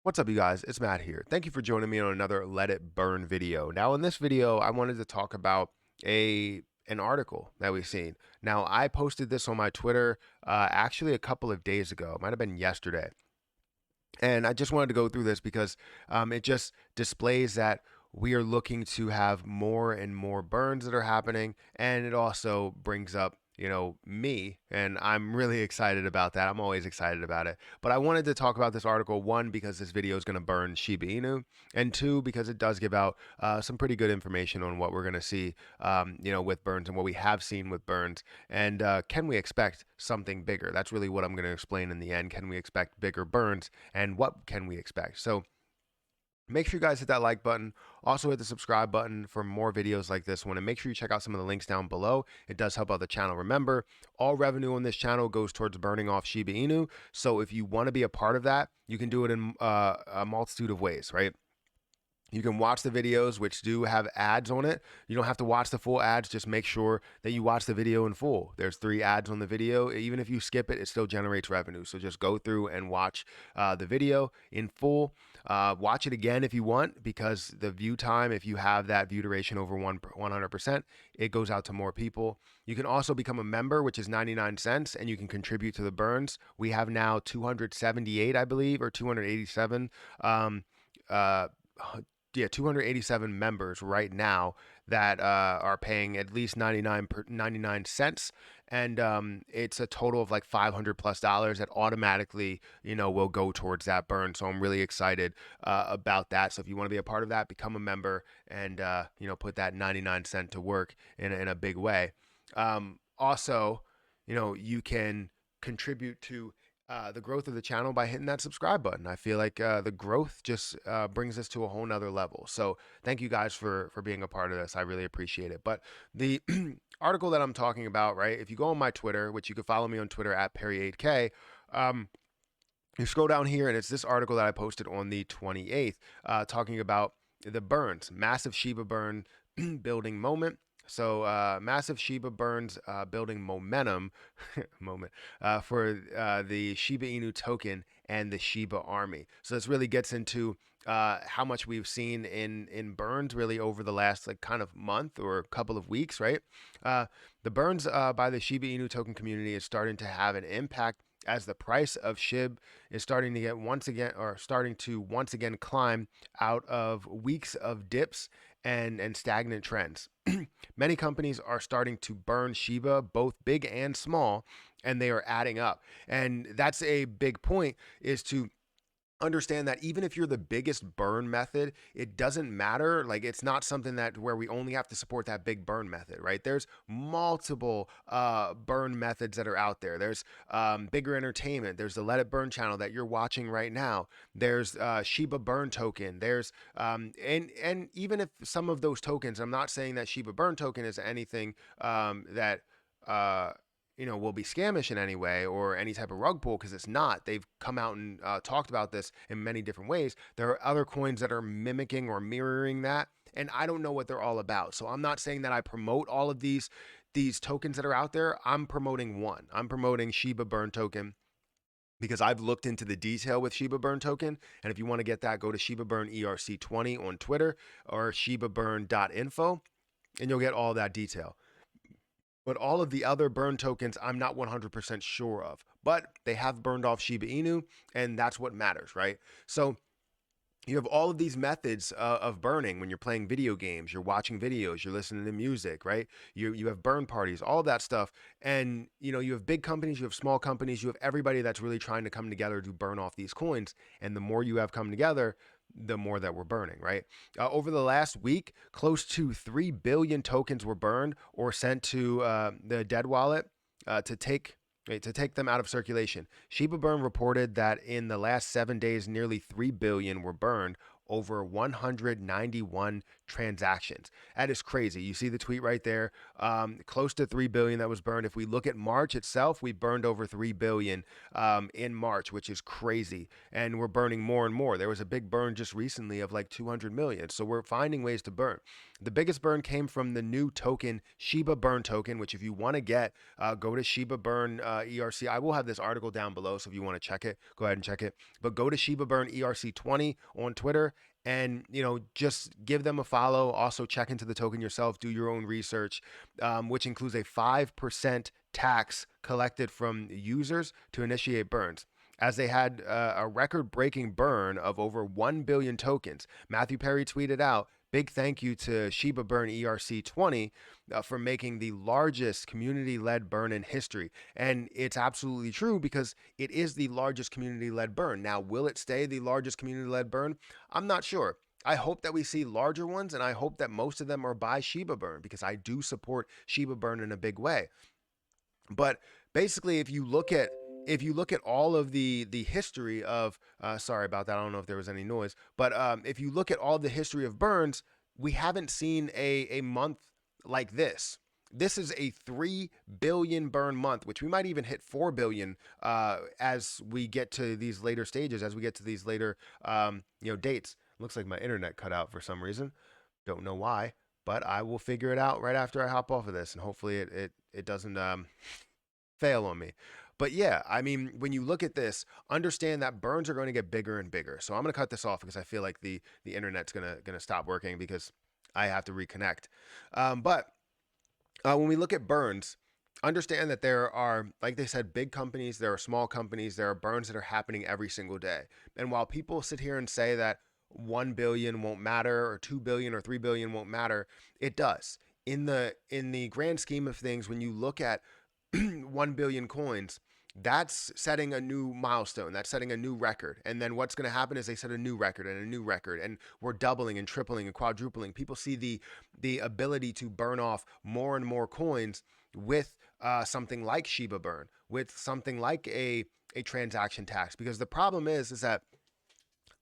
What's up, you guys? It's Matt here. Thank you for joining me on another Let It Burn video. Now, in this video, I wanted to talk about an article that we've seen. Now, I posted this on my Twitter actually a couple of days ago. It might have been yesterday. And I just wanted to go through this because it just displays that we are looking to have more and more burns that are happening. And it also brings up, me, and I'm really excited about that. I'm always excited about it. But I wanted to talk about this article, one, because this video is going to burn Shiba Inu, and two, because it does give out some pretty good information on what we're going to see, with burns and what we have seen with burns. And can we expect something bigger? That's really what I'm going to explain in the end. Can we expect bigger burns? And what can we expect? So make sure you guys hit that like button. Also hit the subscribe button for more videos like this one. And make sure you check out some of the links down below. It does help out the channel. Remember, all revenue on this channel goes towards burning off Shiba Inu. So if you want to be a part of that, you can do it in a multitude of ways, right? You can watch the videos, which do have ads on it. You don't have to watch the full ads. Just make sure that you watch the video in full. There's 3 ads on the video. Even if you skip it, it still generates revenue. So just go through and watch the video in full. Watch it again if you want, because the view time, if you have that view duration over 100%, it goes out to more people. You can also become a member, which is 99 cents, and you can contribute to the burns. We have now 278, I believe, or 287. 287 members right now that are paying at least 99 cents, and it's a total of like $500+ that automatically will go towards that burn. So I'm really excited about that. So if you want to be a part of that, become a member and put that 99 cent to work in a big way. Also, you can contribute to the growth of the channel by hitting that subscribe button. I feel like the growth just brings us to a whole nother level. So thank you guys for being a part of this. I really appreciate it. But the article that I'm talking about, right? If you go on my Twitter, which you can follow me on Twitter at Perry8K, you scroll down here and it's this article that I posted on the 28th, talking about the burns, massive Shiba burn building moment. So massive Shiba burns building momentum for the Shiba Inu token and the Shiba army. So this really gets into how much we've seen in burns really over the last kind of month or couple of weeks, right? The burns by the Shiba Inu token community is starting to have an impact as the price of SHIB is starting to once again climb out of weeks of dips and stagnant trends. Many companies are starting to burn Shiba, both big and small, and they are adding up. And that's a big point, is to understand that even if you're the biggest burn method, it doesn't matter. Like, it's not something that where we only have to support that big burn method, right? There's multiple burn methods that are out there. There's Bigger Entertainment. There's the Let It Burn channel that you're watching right now. There's Shiba Burn token. There's and even if some of those tokens, I'm not saying that Shiba Burn token is anything that will be scamish in any way or any type of rug pull, because it's not. They've come out and talked about this in many different ways. There are other coins that are mimicking or mirroring that, and I don't know what they're all about. So I'm not saying that I promote all of these tokens that are out there. I'm promoting one. I'm promoting Shiba Burn token, because I've looked into the detail with Shiba Burn token. And if you want to get that, go to Shiba Burn ERC20 on Twitter or shibaburn.info, and you'll get all that detail. But all of the other burn tokens, I'm not 100% sure of. But they have burned off Shiba Inu, and that's what matters, right? So you have all of these methods of burning when you're playing video games, you're watching videos, you're listening to music, right? You have burn parties, all that stuff. And, you have big companies, you have small companies, you have everybody that's really trying to come together to burn off these coins. And the more you have come together, the more that we're burning, right? Over the last week, close to 3 billion tokens were burned or sent to the dead wallet to take them out of circulation. Shiba Burn reported that in the last 7 days, nearly 3 billion were burned, over 191 transactions. That is crazy. You see the tweet right there. Close to 3 billion that was burned. If we look at March itself, we burned over 3 billion in March, which is crazy. And we're burning more and more. There was a big burn just recently of like 200 million. So we're finding ways to burn. The biggest burn came from the new token, SHIBA Burn token, which if you want to get, go to SHIBA Burn ERC. I will have this article down below, so if you want to check it, go ahead and check it. But go to SHIBA Burn ERC20 on Twitter, and just give them a follow. Also check into the token yourself, do your own research, which includes a 5% tax collected from users to initiate burns, as they had a record-breaking burn of over 1 billion tokens. Matthew Perry tweeted out, "Big thank you to SHIBA Burn ERC20 for making the largest community-led burn in history." And it's absolutely true, because it is the largest community-led burn. Now, will it stay the largest community-led burn? I'm not sure. I hope that we see larger ones, and I hope that most of them are by SHIBA Burn, because I do support SHIBA Burn in a big way. But basically, if you look at all of the history of sorry about that, I don't know if there was any noise, but if you look at all the history of burns, we haven't seen a month like this. This is a 3 billion burn month, which we might even hit 4 billion as we get to these later stages, as we get to these later dates. Looks like my internet cut out for some reason. Don't know why, but I will figure it out right after I hop off of this, and hopefully it doesn't fail on me. But yeah, I mean, when you look at this, understand that burns are going to get bigger and bigger. So I'm going to cut this off, because I feel like the internet's gonna stop working, because I have to reconnect. But when we look at burns, understand that there are, like they said, big companies, there are small companies, there are burns that are happening every single day. And while people sit here and say that 1 billion won't matter, or 2 billion or 3 billion won't matter, it does. In the grand scheme of things, when you look at 1 billion coins, that's setting a new milestone. That's setting a new record. And then what's going to happen is they set a new record and a new record, and we're doubling and tripling and quadrupling. People see the ability to burn off more and more coins with something like SHIBA Burn, with something like a transaction tax. Because the problem is that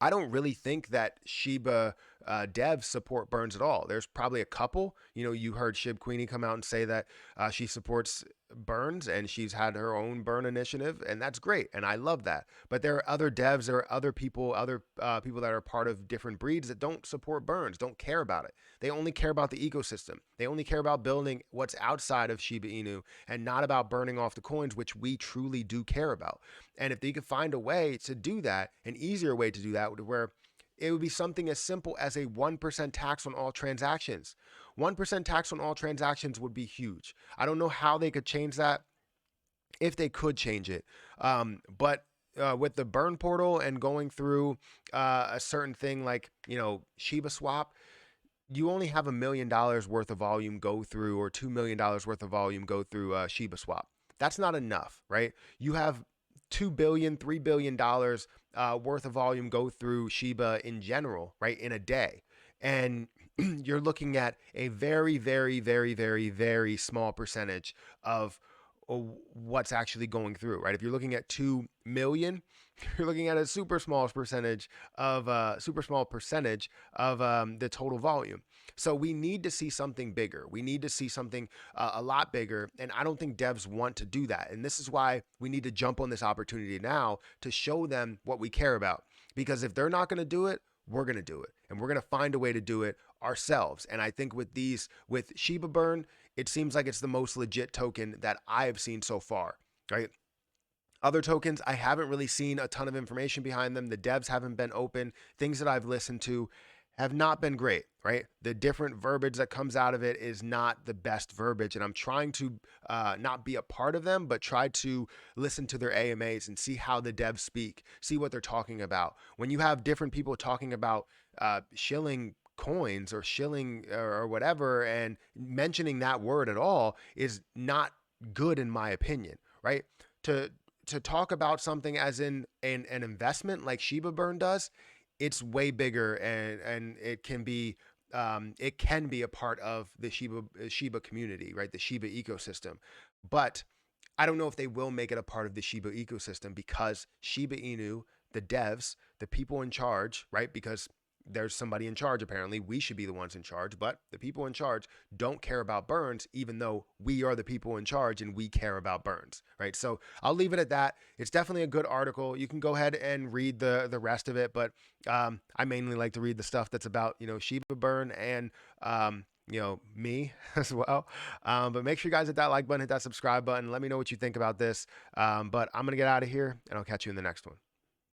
I don't really think that SHIBA devs support burns at all. There's probably a couple. You heard SHIB Queenie come out and say that she supports burns, and she's had her own burn initiative, and that's great, and I love that. But there are other devs, there are other people that are part of different breeds that don't support burns, don't care about it. They only care about the ecosystem. They only care about building what's outside of Shiba Inu, and not about burning off the coins, which we truly do care about. And if they could find a way to do that, an easier way to do that, where it would be something as simple as a 1% tax on all transactions. 1% tax on all transactions would be huge. I don't know how they could change that, if they could change it. But with the burn portal and going through a certain thing like, SHIBA swap, you only have $1 million worth of volume go through, or $2 million worth of volume go through SHIBA swap. That's not enough, right? You have $2 billion, $3 billion worth of volume go through SHIBA in general, right, in a day. And you're looking at a very, very, very, very, very small percentage of what's actually going through, right? If you're looking at 2 million, you're looking at a super small percentage of the total volume. So we need to see something bigger. We need to see something a lot bigger. And I don't think devs want to do that. And this is why we need to jump on this opportunity now to show them what we care about. Because if they're not going to do it, we're going to do it. And we're going to find a way to do it ourselves. And I think with SHIBA Burn, it seems like it's the most legit token that I've seen so far, right? Other tokens, I haven't really seen a ton of information behind them. The devs haven't been open. Things that I've listened to have not been great, right? The different verbiage that comes out of it is not the best verbiage. And I'm trying to not be a part of them, but try to listen to their AMAs and see how the devs speak, see what they're talking about. When you have different people talking about shilling coins or shilling or whatever, and mentioning that word at all is not good in my opinion, right? To talk about something as in an investment like SHIBA Burn does, it's way bigger, and it can be a part of the SHIBA community, right? The SHIBA ecosystem. But I don't know if they will make it a part of the SHIBA ecosystem, because Shiba Inu, the devs, the people in charge, right? Because there's somebody in charge. Apparently, we should be the ones in charge, but the people in charge don't care about burns, even though we are the people in charge and we care about burns, right? So I'll leave it at that. It's definitely a good article. You can go ahead and read the rest of it, but I mainly like to read the stuff that's about, SHIBA burn and me as well. But make sure you guys hit that like button, hit that subscribe button. Let me know what you think about this. But I'm gonna get out of here, and I'll catch you in the next one.